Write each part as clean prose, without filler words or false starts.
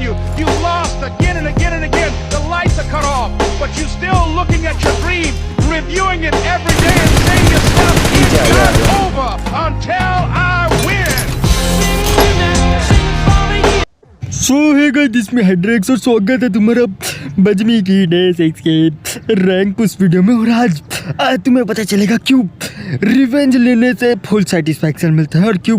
telling you, you've lost again and again and again. The lights are cut off, but you're still looking at your dream, reviewing it every day and saying to yourself, it's not over until I win. सो है guys, इसमें हेड्रेक्स और स्वागत है तुम्हारा बजमी की day 6 के rank push video में। और आज तुम्हें पता चलेगा क्यों रिवेंज लेने से फुल सेटिस्फैक्शन मिलता है और क्यों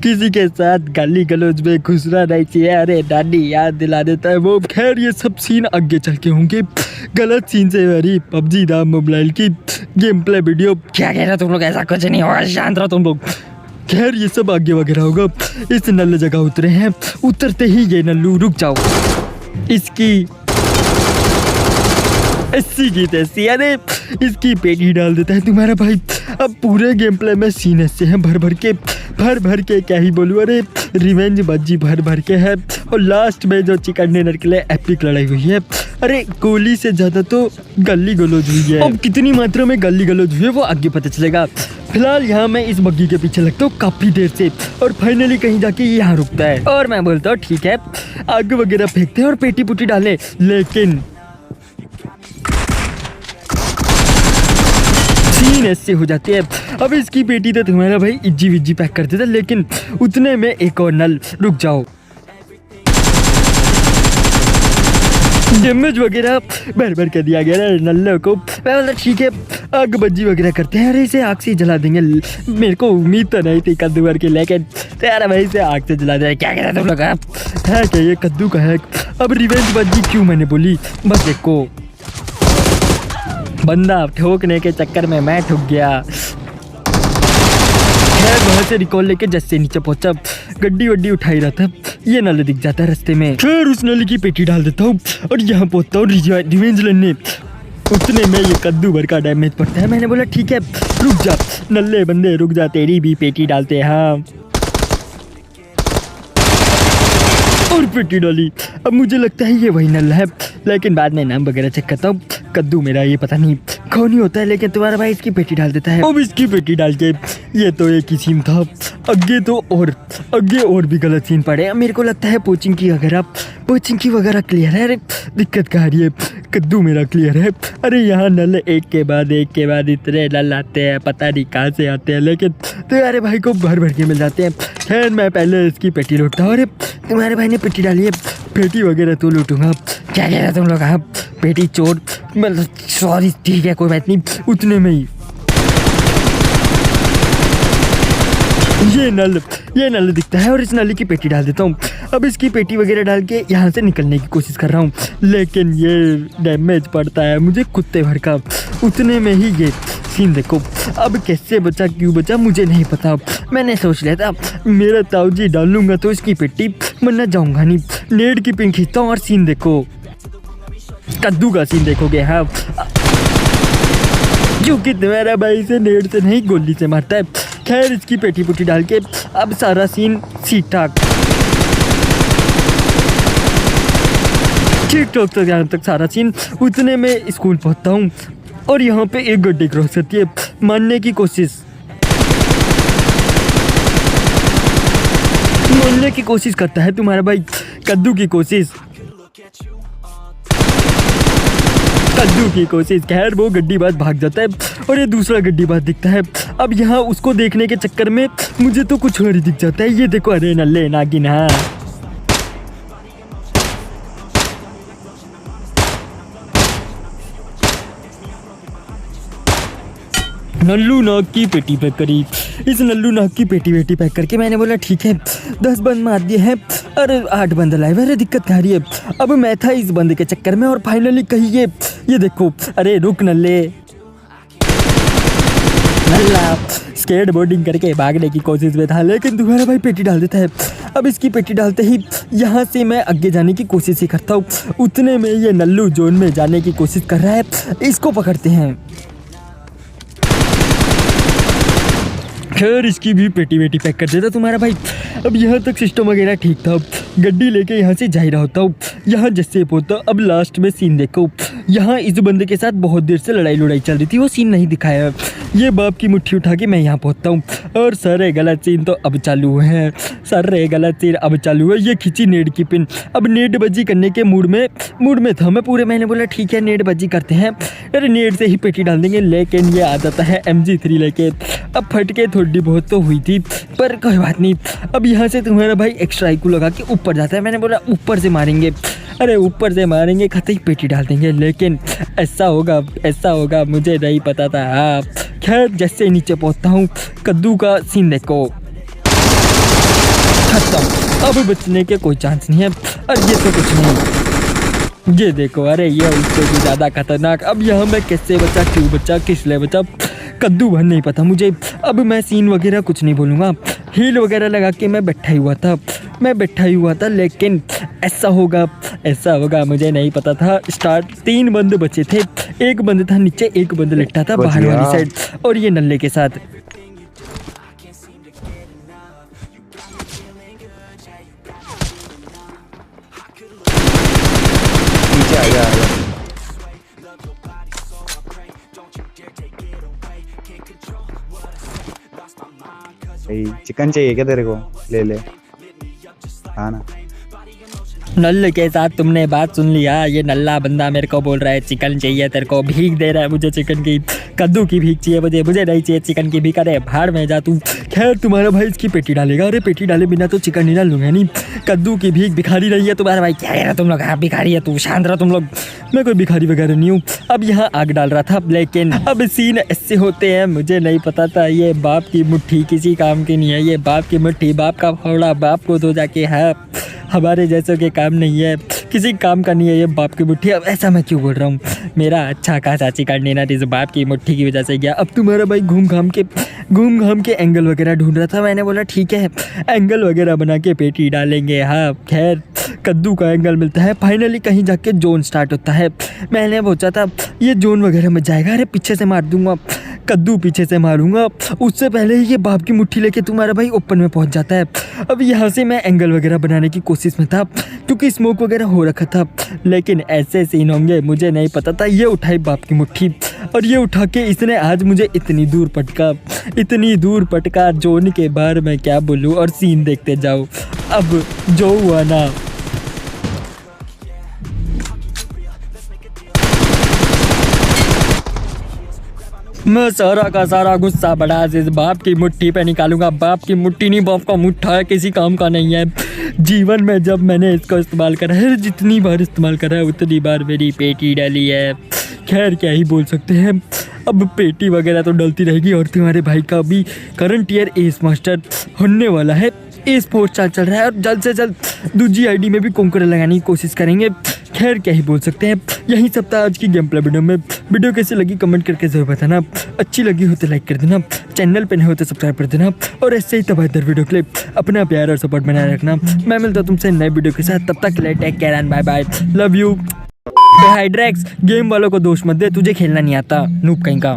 किसी के साथ गाली गलौज में घुसना नहीं चाहिए। अरे दादी याद दिला देता है वो। खैर ये सब सीन आगे चल के होंगे। गलत सीन से भरी पबजी दा मोबाइल की गेम प्ले वीडियो। क्या कह रहे तुम लोग? ऐसा कुछ नहीं होगा, शांत रहो तुम लोग। खैर ये सब आगे वगैरह होगा। इस नल्ले जगह उतरे हैं, उतरते ही ये नल्लू रुक जाओ, इसकी 80 की तैसी, अरे इसकी पेटी डाल देता है तुम्हारा भाई। अब पूरे गेम प्ले में सीन ऐसे हैं भर भर के क्या ही बोलूँ। अरे रिवेंज बज्जी भर भर के है। और लास्ट में जो चिकन डिनर के लिए एपिक लड़ाई हुई है, अरे गोली से ज़्यादा तो गली गलोज हुई है। अब कितनी मात्रा में गली गलोज हुई है वो आगे पता चलेगा। फिलहाल यहाँ मैं इस बग्गी के पीछे लगता हूँ काफ़ी देर से और फाइनली कहीं जाके ये यहाँ रुकता है। और मैं बोलता हूँ ठीक है, आग वगैरह फेंकते हैं और पेटी पुटी डाले। लेकिन सीन ऐसे हो जाती है। अब इसकी पेटी तो तुम्हारा भाई इज्जी विज्जी पैक कर देता, लेकिन उतने में एक और नल रुक जाओ। डैमेज वगैरह भर कर दिया गया नल्ले को। मैं बोला ठीक है, आग बज्जी वगैरह करते हैं। अरे इसे आग से जला देंगे। मेरे को उम्मीद तो नहीं थी कद्दू भर के, लेकिन यार भाई इसे आग से जला दें। क्या कह रहे तुम लोग? है क्या ये कद्दू का है? अब रिवेंज बज्जी क्यों मैंने बोली, बस देखो बंदा ठोकने के चक्कर में मैं ठुक गया। खैर वहाँ से रिकॉल लेके जैसे नीचे पहुंचा, गड्डी वड्डी उठाई रहा था, ये नल दिख जाता है रास्ते में। फिर उस नल की पेटी डाल देता हूँ और यहाँ पहुंचता हूँ रिवेंज लेने। उतने में ये कद्दू भर का डैमेज पड़ता है। मैंने बोला ठीक है रुक जा नल्ले बंदे, रुक जा, तेरी भी पेटी डालते हैं। हाँ और पेटी डाली। अब मुझे लगता है ये वही नल है, लेकिन बाद में नाम वगैरह चेक करता हूँ। कद्दू मेरा ये पता नहीं कौन ही होता है, लेकिन तुम्हारा भाई इसकी पेटी डाल देता है। अब इसकी पेटी डाल के ये तो एक ही सीन था। आगे और भी गलत सीन पड़े। मेरे को लगता है पोचिंग की वगैरह क्लियर है। अरे दिक्कत कहाँ आ रही है? कद्दू मेरा क्लियर है। अरे यहाँ नल एक के बाद इतने नल आते हैं, पता नहीं कहाँ से आते हैं, लेकिन तुम्हारे भाई को भर के मिल जाते हैं। खैर मैं पहले इसकी पेटी लूटता हूँ। अरे तुम्हारे भाई ने पेटी डाली है, पेटी वगैरह तो लूटूंगा। क्या कह रहे तुम लोग? हाँ पेटी चोर, मतलब सॉरी ठीक है कोई बात नहीं। उतने में ही ये नल दिखता है और इस नल की पेटी डाल देता हूँ। अब इसकी पेटी वगैरह डाल के यहाँ से निकलने की कोशिश कर रहा हूँ, लेकिन ये डैमेज पड़ता है मुझे कुत्ते भर का। उतने में ही ये सीन देखो। अब कैसे बचा क्यों बचा मुझे नहीं पता। मैंने सोच लिया था मेरा ताऊजी डालूंगा तो इसकी पेटी, वरना जाऊंगा नहीं। नेड की पिन खींचता हूँ और सीन देखो, कद्दू का सीन देखोगे। हाँ क्योंकि तुम्हारा भाई से नेड से नहीं गोली से मारता है। खैर इसकी पेटी पुटी डाल के अब सारा सीन ठीक ठाक तो यहाँ तक सारा सीन। उतने में स्कूल पहुँचता हूँ और यहाँ पे एक गड्डी क्रॉस करती है। मारने की कोशिश करता है तुम्हारा भाई कद्दू की कोशिश। खैर वो गड्डी बाज भाग जाता है और ये दूसरा गड्डी बाज दिखता है। अब यहाँ उसको देखने के चक्कर में मुझे तो कुछ और ही दिख जाता है। ये देखो, अरे नल्ले नागिन। हाँ नल्लू नाग की पेटी पैक करी। इस नल्लू नाग की पेटी पैक करके मैंने बोला ठीक है 10 बंद मार दिए हैं और 8 बंद लाए। अरे दिक्कत क्या रही है? अब मैं था इस बंद के चक्कर में और फाइनली कही ये देखो। अरे रुक नल्ला स्केट बोर्डिंग करके भागने की कोशिश में था, लेकिन तुम्हारा भाई पेटी डाल देता है। अब इसकी पेटी डालते ही यहाँ से मैं आगे जाने की कोशिश ही करता हूँ। उतने में ये नल्लू जोन में जाने की कोशिश कर रहा है। इसको पकड़ते हैं। खैर इसकी भी पेटी पैक कर देता तुम्हारा भाई। अब यहाँ तक सिस्टम वगैरह ठीक था, गड्डी लेके यहाँ से जा ही रहा होता हूँ, यहाँ जैसे होता। अब लास्ट में सीन देखो, यहाँ इस बंदे के साथ बहुत देर से लड़ाई चल रही थी, वो सीन नहीं दिखाया। ये बाप की मुट्ठी उठा के मैं यहाँ पहुँचता हूँ और सारे गलत सीन तो अब चालू है, सारे गलत सीन अब चालू है। ये खींची नेट की पिन, अब नेटबाजी करने के मूड में था मैं पूरे। मैंने बोला ठीक है नेटबाजी करते हैं, अरे नेट से ही पेटी डाल देंगे। लेकिन ये आ जाता है MG3 लेके। अब फटके थोड़ी बहुत तो हुई थी, पर कोई बात नहीं। अब यहाँ से तुम्हारा भाई एक्स्ट्रा IQ लगा के ऊपर जाता है। मैंने बोला ऊपर से मारेंगे, अरे ऊपर से मारेंगे, खतई पेटी डाल देंगे। लेकिन ऐसा होगा मुझे नहीं पता था। हाँ खैर जैसे नीचे पहुँचता हूँ, कद्दू का सीन देखो, खत्म। अब बचने के कोई चांस नहीं है। और ये तो कुछ नहीं, ये देखो, अरे ये उससे भी ज़्यादा खतरनाक। अब यहाँ मैं कैसे बचा, क्यों बचा, किस लिए बचा, कद्दू भर नहीं पता मुझे। अब मैं सीन वगैरह कुछ नहीं बोलूँगा, हील वगैरह लगा के मैं बैठा ही हुआ था। लेकिन ऐसा होगा मुझे नहीं पता था। स्टार्ट 3 बंद बचे थे, एक बंद था नीचे, एक बंद लिटा था बाहर वाली साइड, और ये नल्ले के साथ। चिकन चाहिए क्या तेरे को? ले ले, हाँ ना। नल्ले के साथ तुमने बात सुन लिया, ये नल्ला बंदा मेरे को बोल रहा है चिकन चाहिए तेरे को, भीख दे रहा है मुझे चिकन की, कद्दू की भीख चाहिए मुझे नहीं चाहिए चिकन की भीख। अरे भाड़ में जा तू। खैर तुम्हारा भाई इसकी पेटी डालेगा, अरे पेटी डाले बिना तो चिकन नहीं डालूंगा। नहीं, कद्दू की भीख, भिखारी रही है तुम्हारा भाई। क्या कह रहा तुम लोग? हाँ भिखारी है तू, शांत रहो तुम लोग, मैं कोई भिखारी वगैरह नहीं हूँ। अब यहाँ आग डाल रहा था, लेकिन अब सीन ऐसे होते हैं, मुझे नहीं पता था। ये बाप की मुट्ठी किसी काम की नहीं है, ये बाप की मुट्ठी, बाप का फोड़ा बाप को दो जाके है, हमारे जैसों के काम नहीं है, किसी काम का नहीं है ये बाप की मुट्ठी। अब ऐसा मैं क्यों बोल रहा हूँ, मेरा अच्छा खासा चिकन डिनर इस बाप की मुट्ठी की वजह से गया। अब तुम्हारा भाई घूम घाम के एंगल वगैरह ढूंढ रहा था। मैंने बोला ठीक है एंगल वगैरह बना के पेटी डालेंगे। हाँ खैर कद्दू का एंगल मिलता है, फाइनली कहीं जाके जोन स्टार्ट होता है। मैंने सोचा था ये जोन वगैरह में जाएगा, अरे पीछे से मार दूंगा, कद्दू पीछे से मारूंगा, उससे पहले ही ये बाप की मुट्ठी लेके तुम्हारा भाई ओपन में पहुंच जाता है। अब यहाँ से मैं एंगल वगैरह बनाने की कोशिश में था, क्योंकि स्मोक वगैरह हो रखा था, लेकिन ऐसे सीन होंगे मुझे नहीं पता था। ये उठाई बाप की मुट्ठी, और ये उठा के इसने आज मुझे इतनी दूर पटका जोन के बाहर, मैं क्या बोलूँ। और सीन देखते जाओ, अब जो हुआ ना, मैं सारा का सारा गुस्सा बढ़ा इस बाप की मुट्ठी पे निकालूंगा। बाप की मुट्ठी नहीं, बाप का मुट्ठा है, किसी काम का नहीं है। जीवन में जब मैंने इसको इस्तेमाल करा है, जितनी बार इस्तेमाल करा है उतनी बार मेरी पेटी डाली है। खैर क्या ही बोल सकते हैं, अब पेटी वगैरह तो डलती रहेगी। और तुम्हारे भाई का भी करंट ईयर एस मास्टर होने वाला है, e-स्पोर्ट्स चल रहा है, और जल्द से जल्द दूसरी आईडी में भी कोंकड़ लगाने की कोशिश करेंगे। खैर क्या ही बोल सकते हैं, यही सब था आज की गेम प्ले वीडियो में। वीडियो कैसी लगी कमेंट करके जरूर बताना, अच्छी लगी हो तो लाइक कर देना, चैनल पे नहीं हो तो सब्सक्राइब कर देना, और ऐसे ही तबादर वीडियो के लिए अपना प्यार और सपोर्ट बनाए रखना। मैं मिलता हूं तुमसे नए वीडियो के साथ, तब तक take care and bye bye, love you. हाइड्रेक्स गेम वालों को दोष मत दे, तुझे खेलना नहीं आता, नूब कहीं का।